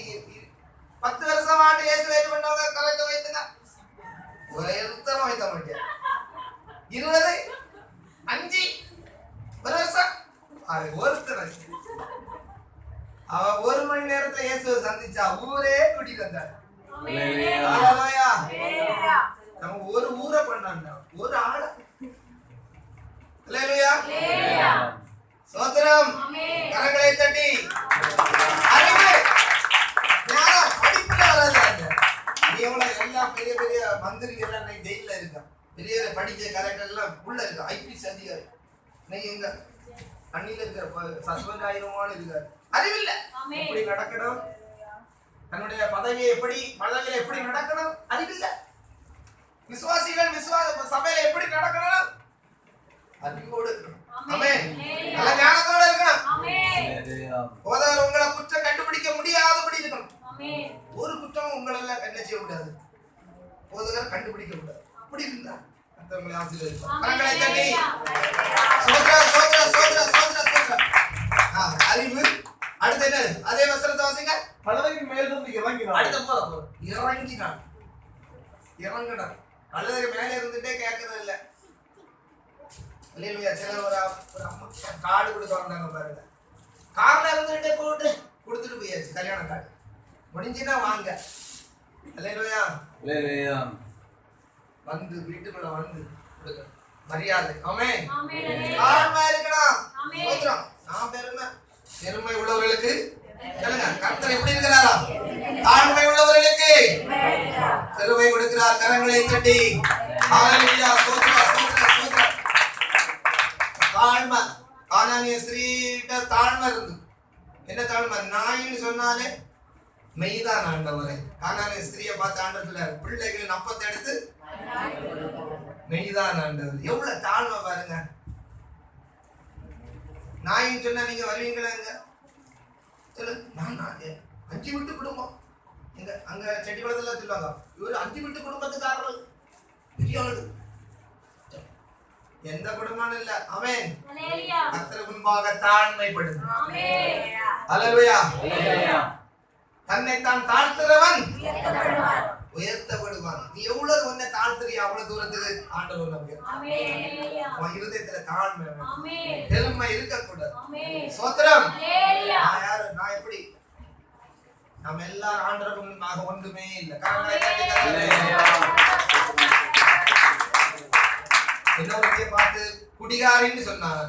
10 வருஷம் ஆட்டு இயேசுவை ஏற்றுக்கொண்டவங்க கரெக்டா வைத்துங்க, ஒருத்தரம் வைத்த மாட்டியா? 20 5 வருஷம் ஒருத்தர். அவன் 1 மணி நேரத்துல இயேசுவை சந்திச்சா ஊரே கூட்டிட்டு வந்தார். நம்ம ஒரு ஊரை பண்ணாங்க, ஒரு ஆள. அல்லேலூயா. சோத்திரம். கரங்களை தட்டி. அறிவு ஞானம் படிப்புல வராது. எவ்வளவு எல்லா பெரிய பெரிய மந்திரிகள் எல்லாம் ஜெயில இருக்கான், பெரிய படிச்ச கலெக்டர் எல்லாம் உள்ள இருக்கு, ஐபிஎஸ் அதிகாரி. நீங்க எங்க அண்ணில இருக்கிற சஸ்பெண்ட் ஆயிரமான இருக்காரு. அறிவில்லை. எப்படி நடக்கணும், தன்னுடைய பதவியை எப்படி நடக்கணும் அறிவில்லை. விசுவாசிகள் சபையில எப்படி நடக்கணும் அறிவோடு இருக்கணும். ஆமென். நல்ல ஞானத்தோட இருக்கணும். போதவர் உங்களை குற்றம் கண்டுபிடிக்க முடியாதபடி இருக்கணும். ஒரு குற்றம் உங்களெல்லாம் என்ன செய்ய முடியாது, போதவர் கண்டுபிடிக்க கூடாது. அப்படி இருந்தா மற்றவங்களை ஆசீர்வதிப்பார். கரங்களை தட்டி. சோத்ரா சோத்ரா சோத்ரா சோத்ரா சோத்ரா. அறிவு. அடுத்து என்ன? அதே வசனத்தை வாசிங்க. கழுதையின் மேலிருந்து இறங்கினான். அடுத்த போதும் இறங்கினான். இறங்கினான். கழுதை மேலே இருந்துட்டே கேட்கறது இல்லை. அல்லேலூயா. சில ஒரு அம்மா கார்டு கொடுக்க வந்தாங்க பாருங்க, கார்ல இருந்துட்டே போட்டு கொடுத்துட்டு போயாச்சு. கல்யாண கார்டு முடிஞ்சுன்னா வாங்க. அல்லேலூயா. வந்து வீட்டுக்குள்ள வந்து கொடுக்க மரியாதை. ஆமென். ஆமென். ஆன்மா இருக்கணும். ஸ்தோத்திரம். நான் பெருமை உள்ளவர்களுக்கு சொல்லுங்க, கர்த்தர் எப்படி இருக்கிறாரா? தாழ்மை உள்ளவர்களுக்கு கிருபை கொடுக்கிறார். கரங்களை தட்டி ஹalleluya. ஸ்தோத்திரம், ஸ்தோத்திரம், ஸ்தோத்திரம். தாழ்மை. கானானிய ஸ்திரீட்ட தாழ்மை இருந்து. என்ன தாழ்மை? நாயின்னு சொன்னாலே மெய்தான் ஆண்டவரே. கானானிய ஸ்திரியை பார்த்து ஆண்டவர் சொல்றாரு, பிள்ளைகளின் அப்பத்தை எடுத்து மெய்தான் ஆண்டவர். எவ்வளவு தாழ்மை பாருங்க. நாயின்னு சொன்னா நீங்க வருவீங்களாங்க? சொல்லு, நான் 5 வீட்டு குடும்பம். எங்க அங்க செட்டிக்குளத்துல சொல்லுவாங்க, இவரு 5 வீட்டு குடும்பத்துக்காரர்கள், பெரிய ஆளு. எந்த குடும்பமும் இல்ல. ஆமென். கர்த்தருக்கு முன்பாக தாழ்மைப்படுங்க. ஹalleluya. தன்னை தான் தாழ்த்துறவன் உயர்த்தப்படுவான். நீ எவ்வளவு உன்னை தாழ்த்துறியா அவ்வளவு தூரத்துக்கு ஆண்டவர் நமக்கு. உன் இருதயத்துல தாழ்மை, பெருமை இருக்கக்கூடாது. ஸ்தோத்திரம். நான் எப்படி? நம்ம எல்லாரும் ஆண்டவருக்கு முன்பாக ஒன்றுமே இல்லை. இன்னொருத்தைய பார்த்து குடிகாரின்னு சொன்னார்.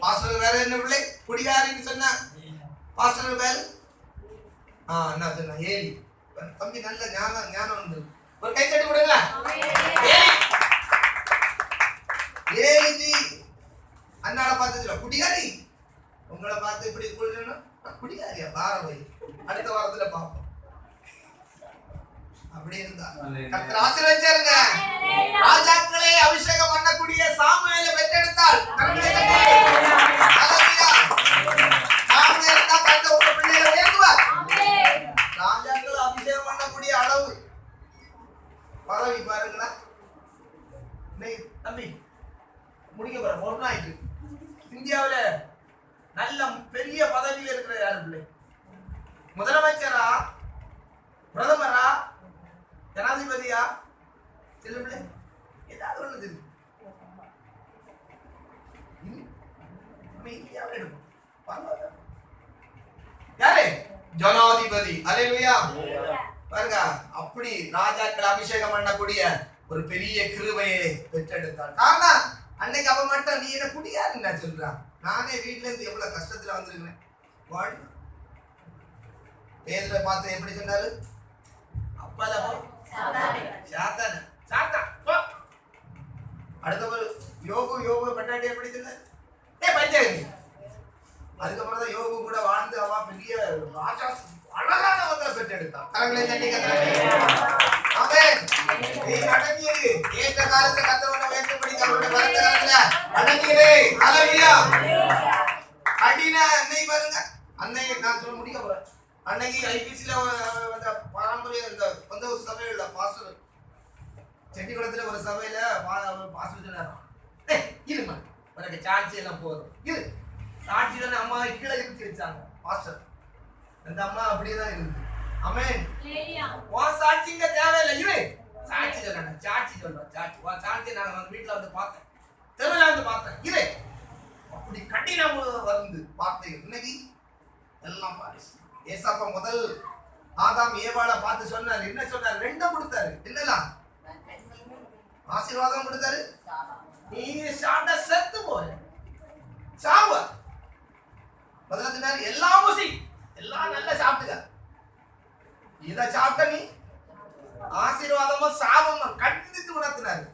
பாஸ்டர் வேற என்ன பிள்ளை குடிகாரின்னு சொன்னார். பாஸ்டர் வேற என்ன சொன்னா? ஏலி. தம்பி நல்ல ஞானம் உண்டு. ஒரு கை தட்டி கொடுங்க. ஏலி அண்ணாட பார்த்து குடிகாரி. உங்களை பார்த்து இப்படி குடிகாரியா? வாரவை அடுத்த வாரத்துல பார்ப்போம். அப்படி இருந்தா கர்த்தர் ஆசீர்வதிச்சாருங்க. ராஜாக்களை அபிஷேகம் பண்ணக்கூடிய சாமுவேலை பெற்றெடுத்தாள். சாமுவேல் தான் கர்த்தர் உங்க பிள்ளைகளை உயர்த்துவார். ராஜாக்களை அபிஷேகம் பண்ணக்கூடிய அளவு பதவி பாருங்களா. தம்பி முடிக்க போற ஒரு ஆயிட்டு இந்தியாவில நல்ல பெரிய பதவியில் இருக்கிற யாரு பிள்ளை? முதலமைச்சரா, பிரதமரா, ஜனாதிபதியா? சில பிள்ளை ஏதாவது ஒண்ணு தெரியும். யாரு? ஜனாதிபதி. அல்லேலூயா. பாருங்க, அப்படி ராஜாக்கள் அபிஷேகம் பண்ணக்கூடிய ஒரு பெரிய கிருபையை பெற்றெடுத்தார். காரணம் அன்னைக்கு அவ மட்டும் நீ என்ன குடியாருன்னு சொல்றான். நானே வீட்டுல இருந்து எவ்வளவு கஷ்டத்துல வந்திருக்கிறேன். பேதுரை பார்த்து எப்படி சொன்னாரு? அடுத்தவர் யோகு பட்டாட்டி எப்படி சொன்னாரு? பஞ்சாயத்து. அதுக்கப்புறம் தான் யோகு கூட வாழ்ந்து அவ பெரிய ராஜா அழகானவங்க பெற்றெடுத்தான். கரங்களை தட்டி அடங்கியது. ஏற்ற காலத்துல கத்தவன வேண்டும்படி அவருடைய வருத்த காலத்துல அடங்கியது. ஹalleluya. கடின அன்னை பாருங்க. அன்னை நான் சொல்ல முடிய போறேன். அன்னைக்கு ஐபிசில பாரம்பரிய இந்த சொந்த சபையில பாஸ்டர் செட்டிக்குளத்துல ஒரு சபையில பாஸ்டர் சொன்னார், இருமா உனக்கு சாட்சி எல்லாம் போதும். இது சாட்சி தானே. அம்மா கீழே இருந்து வச்சாங்க பாஸ்டர். அந்த அம்மா அப்படியேதான் இருந்து. ஆமென். உன் சாட்சிங்க தேவையில்லை. இரு சாட்சி சொல்றேன். சாட்சி சொல்றேன். சாட்சி நான் வந்து வீட்டுல வந்து பார்த்தேன், தெருவில் வந்து பார்த்தேன். இரு அப்படி கடினம் வந்து பார்த்தேன். இன்னைக்கு எல்லாம் பாரிசு. ஏசாப்பா முதல் ஆதாம் ஏவாளை பார்த்து சொன்னார். என்ன சொன்னார்? 2 கொடுத்தாரு. என்னலாம் ஆசீர்வாதம் கொடுத்தாரு. நீ சாப்பிட்ட செத்து போற சாவ. முதல்ல சொன்னாரு எல்லாம் ஊசி, எல்லாம் நல்லா சாப்பிட்டுக்க. இத சாப்பிட்ட நீ ஆசீர்வாதமும் சாபமும் கடிந்து உணர்த்தினாரு.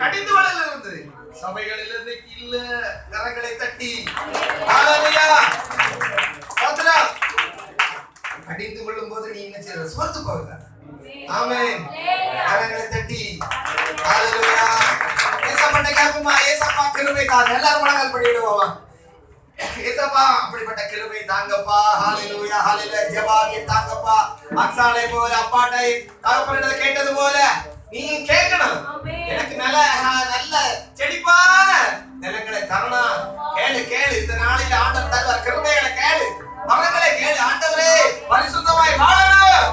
கடிந்து வளர்ல இருந்தது. சபைகளில் இருந்து இல்ல. கரங்களை தட்டி ஹalleluya. ஸ்தோத்திரம். கடிந்து கொள்ளும் போது நீ என்ன செய்ய? சுமந்து போகுது. ஆமென். கரங்களை தட்டி ஹalleluya. ஏசப்பா கேக்குமா? ஏசப்பா கிருபை தாங்க. எல்லாரும் மனங்கள் படிடுவோமா? ஏசப்பா அப்படிப்பட்ட கிருபை தாங்கப்பா. ஹalleluya, ஹalleluya. ஜெபாவிய தாங்கப்பா. அக்சாலை போல அப்பாட்டை தகப்பனிடத்தை கேட்டது போல நீ கேட்கணும். எனக்கு நல்ல செழிப்பான நிலங்களை தரணும். கேளு. இந்த நாளில் ஆண்டவர் தருவார் கிருபைகளை. கேளு, மரங்களை கேளு. ஆண்டவரே பரிசுத்தமாய் வாழணும்.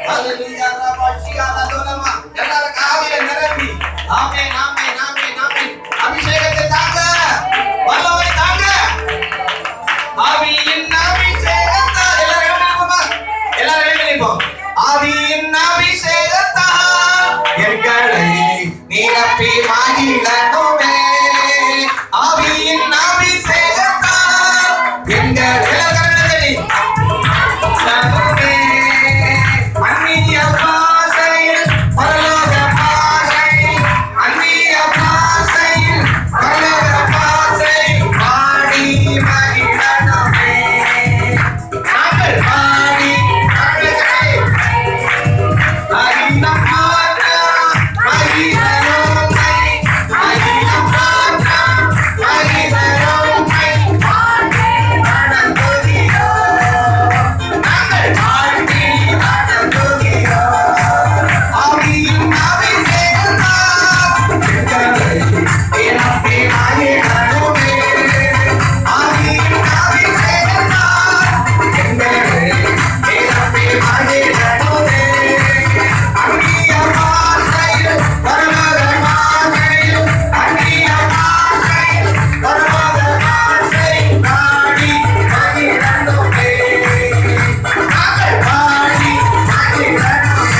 ஹalleluya. ரபாஷியாலதோலமா எல்லாரும் காவில நிரம்பி ஆமென், ஆமென், ஆமென், ஆமென். அபிஷேகத்தை தாங்க, வல்லமை தாங்க. ஆவியின் அபிஷேகத்தால் எல்லாரும் நினைப்போம். ஆவியின் அபிஷேகத்தால் எங்களை நிரப்பி மகிழணுமே. எங்க வேலைக்காரனே அந்நிய பாஷையில் பரலோக பாஷையில் அந்நிய பாஷையில் பரலோக பாஷை பாடி மகிழனமே நாங்கள் பாடி மகிழனமே அகிலம் மாற்றம் மகிழனமே அகிலம் மாற்றம் மகிழனமே ஆனந்தோதியோ நாங்கள் பாடி ஆனந்தோதியோ ஆவியின் ஆவின் சேர்ந்தார் எங்களை இனப்பே மகிழனமே ஆவியின் ஆவின் சேர்ந்தார் எங்களை இனப்பே மகிழனமே அந்நிய பாஷையில் பரலோக பாஷையில் அந்நிய பாஷையில் பரலோக பாஷை பாடி மகிழனமே நாங்கள் பாடி மகிழனமே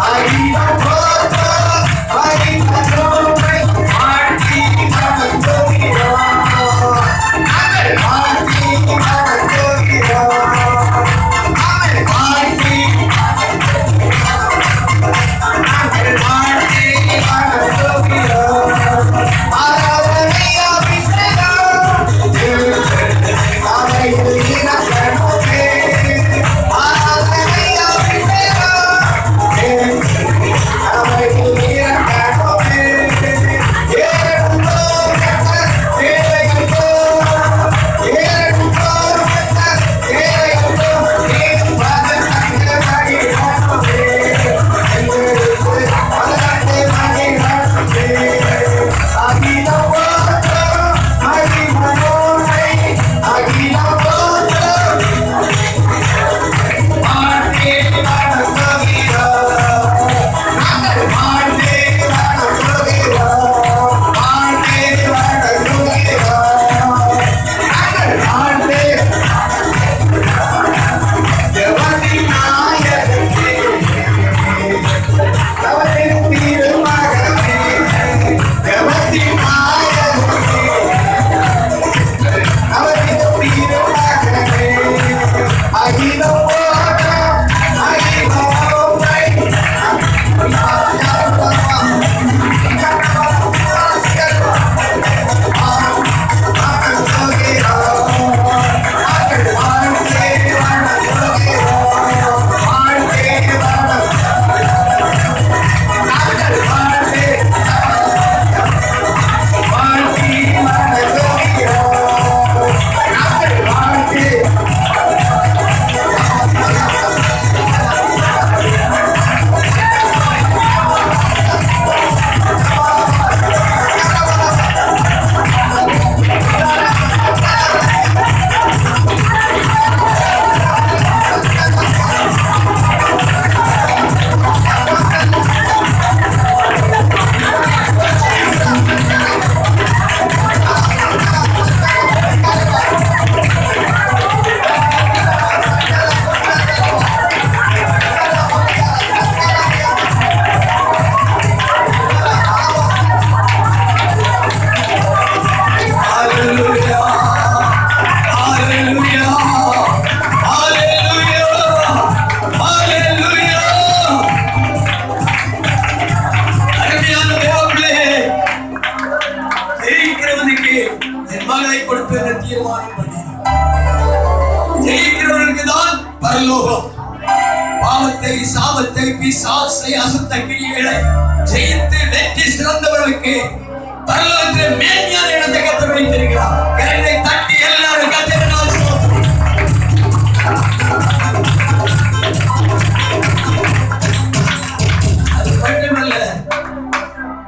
I வந்த கிரியைகளை ஜெயித்து வெற்றி சிறந்தவர்களுக்கு பரலோகத்தில் மேன்மையான இடத்தை கர்த்தர் வைத்திருக்கிறார். கரங்களை தட்டி எல்லாரும் கர்த்தரை ஸ்தோத்திரிப்போம். அது மட்டுமல்ல,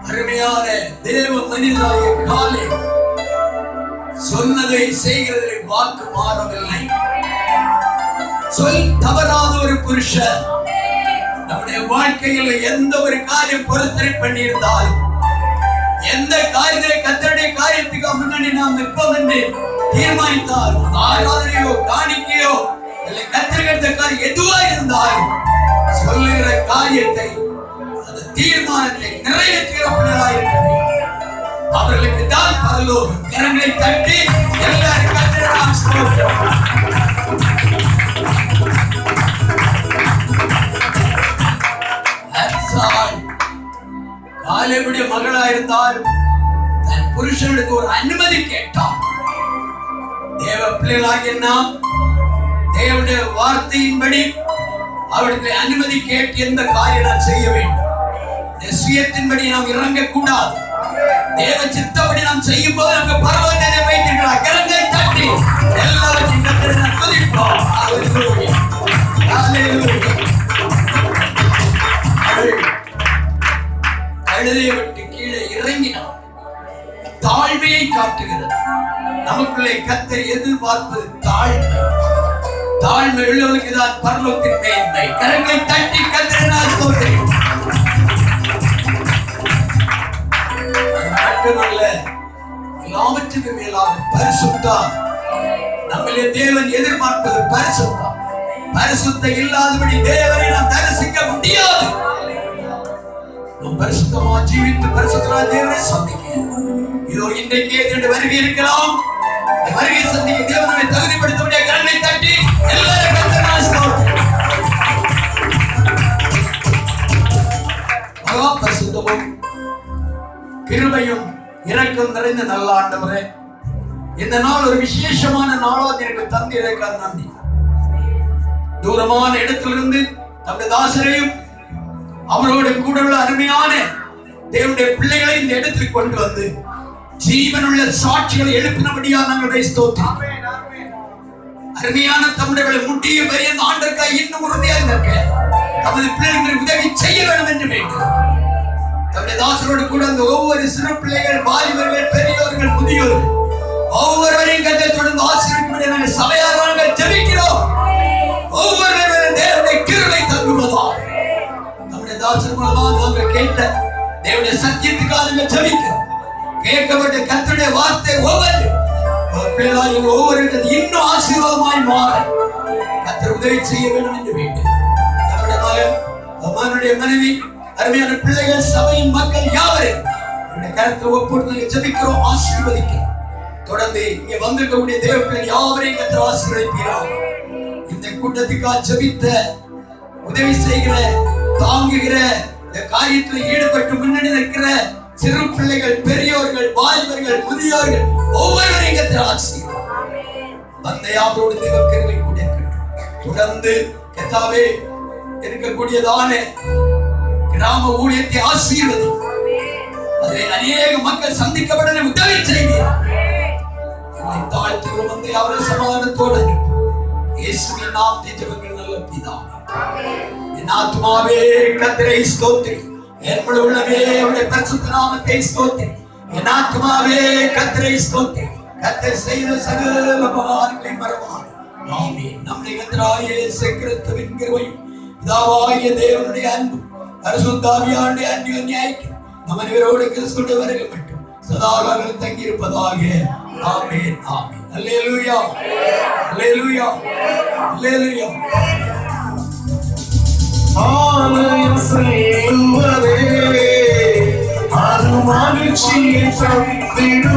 அருமையான தேவ மனிதனாகிய காலே சொன்னதை செய்கிறதில் வாக்கு மாறவில்லை. சொல் தவறாத ஒரு புருஷன் நம்முடைய வாழ்க்கையில் எந்த ஒரு காரியம் பொறுத்தனை பண்ணியிருந்தாலும், எந்த காரியத்தை கர்த்தருடைய காரியத்துக்கு முன்னாடி நாம் நிற்போம் என்று தீர்மானித்தாலும், ஆராதனையோ காணிக்கையோ இல்லை கர்த்தருக்கு காரியம் எதுவா இருந்தாலும் சொல்லுகிற காரியத்தை அந்த தீர்மானத்தை நிறைவேற்றுகிற பிள்ளைகளாயிருக்கிறது அவர்களுக்கு தான் பரலோகம். கரங்களை தட்டி எல்லாரும் கர்த்தரை நாம் ஸ்தோத்திரிப்போம். காலேபுடைய மகளா இருந்தால் தன் புருஷனுக்கு ஒரு அனுமதி கேட்டார். தேவ பிள்ளைகளாகிய நாம் தேவனுடைய வார்த்தையின்படி அவருக்கு அனுமதி கேட்டு எந்த காரியம் நாம் செய்ய வேண்டும். சுயத்தின்படி நாம் இறங்கக்கூடாது. தேவ சித்தப்படி நாம் செய்யும் போது நமக்கு பரவத்தை வைத்திருக்கிறார். கரங்களை தட்டி எல்லாவற்றையும் கர்த்தரை நாம் துதிப்போம். ஹல்லேலூயா, ஹல்லேலூயா. கழுதையை விட்டு கீழே இறங்கினார். தாழ்மையை காட்டுகிறது. நமக்குள்ளே கர்த்தர் எதிர்பார்ப்பது தாழ்மை. தாழ்மை உள்ளவர்களுக்கு தான் பரலோகத்தின் மேன்மை. கரங்களை தட்டி கர்த்தரை நாம் ஸ்தோத்திரிப்போம். மட்டுமல்ல, எல்லாவற்றுக்கும் மேலாக பரிசுத்தம். நம்மளே தேவன் எதிர்பார்ப்பது பரிசுத்தம். பரிசுத்தம் இல்லாதபடி தேவனை நாம் தரிசிக்க முடியாது. பரிசுத்தமா ஜீவித்து பரிசுத்தமா தேவனை சந்திக்க இதோ இன்றைக்கு என்னுடைய வருகை இருக்கலாம். வருகை சந்திக்க தேவனை தகுதிப்படுத்த கரங்களை தட்டி எல்லாரும் கர்த்தரை ஸ்தோத்திரிப்போம். மகா பரிசுத்தமும் கிருபையும் இரக்கம் நிறைந்த நல்ல ஆண்டவரே, இந்த நாள் ஒரு விசேஷமான நாளாக எனக்கு தந்திருக்க நன்றி. தூரமான இடத்திலிருந்து நம்முடைய தாசரையும் அவரோடு கூட உள்ள அருமையான தேவனுடைய பிள்ளைகளை இந்த இடத்தில் கொண்டு வந்து ஜீவனுள்ள சாட்சிகளை எழுப்பினபடியா நாங்கள் ஸ்தோத்திரிக்கிறோம். அருமையான தம்முடைய முட்டிய பெரிய ஆண்டவருக்காக இன்னும் உறுதியாக இருக்க தமது பிள்ளைகளுக்கு உதவி செய்ய வேண்டும் என்று வேண்டும். தம்முடைய தாசரோடு கூட அந்த ஒவ்வொரு சிறு பிள்ளைகள், வாலிபர்கள், பெரியவர்கள், முதியோர்கள் ஒவ்வொருவரையும் கர்த்தர் தொடர்ந்து ஆசீர்வதிக்கும்படி நாங்கள் சபையாக நாங்கள் ஜெபிக்கிறோம். ஒவ்வொருவரும் தேவனுடைய கிருபை தங்குவதா நம்முடைய தாசர் மூலமா நாங்கள் கேட்ட தேவனுடைய சத்தியத்துக்காக நாங்கள் ஜெபிக்கிறோம். கேட்கப்பட்ட கர்த்தருடைய வார்த்தை ஒவ்வொரு இன்னும் ஆசீர்வாதமாய் மாற கர்த்தர் உதவி செய்ய வேண்டும் என்று வேண்டும். நம்முடைய மகன், அவனுடைய மனைவி, அருமையான பிள்ளைகள், சபையின் மக்கள் யாவரையும் கருத்தை ஒப்புடுத்து ஜெபிக்கிறோம், ஆசீர்வதிக்கிறோம். தொடர்ந்து இங்கே வந்திருக்கக்கூடிய தேவ பிள்ளை யாவரையும் கர்த்தர் ஆசீர்வதிக்கிறார். இந்த கூட்டத்துக்காக ஜெபித்த, உதவி செய்கிற, தாங்குகிற, இந்த காரியத்தில் ஈடுபட்டு முன்னணி நிற்கிற சிறு பிள்ளைகள், பெரியோர்கள், வாலிபர்கள், முதியோர்கள் ஒவ்வொருவரையும் கர்த்தர் ஆசீர்வதிக்கிறார். வந்த யாவரோடு தேவ கிருபை கூட இருக்கட்டும். தொடர்ந்து கர்த்தாவே இருக்கக்கூடியதான கிராம ஊழியத்தை ஆசீர்வதி. அதில் அநேக மக்கள் சந்திக்கப்பட உதவி செய்கிறார். தாழ்த்துகிறோம். வந்து அவரை சமாதானத்தோடு இயேசுவின் நாமத்தில் ஜெபிக்கிறோம் நல்ல பிதாவே. என் ஆத்துமாவே கர்த்தரை ஸ்தோத்திரி, என் முழு உள்ளமே அவருடைய பரிசுத்த நாமத்தை ஸ்தோத்திரி. என் ஆத்துமாவே கர்த்தரை ஸ்தோத்திரி. கர்த்தர் செய்த சகல உபகாரங்களை மறவாதே. ஆமென். நம்முடைய கர்த்தராகிய இயேசு கிறிஸ்துவின் கிருபையும் பிதாவாகிய தேவனுடைய அன்பும் பரிசுத்த ஆவியானவருடைய அந்யோன்ய ஐக்கியம் நம் அனைவரோடு கிறிஸ்துவின் வருகை மட்டும் சதா காலம் தங்கி இருப்பதாக. ஆமென், ஆமென். அல்லேலூயா, அல்லேலூயா, அல்லேலூயா. ஆலயம் செல்லுவதே அது மகிழ்ச்சியை தந்திடும்.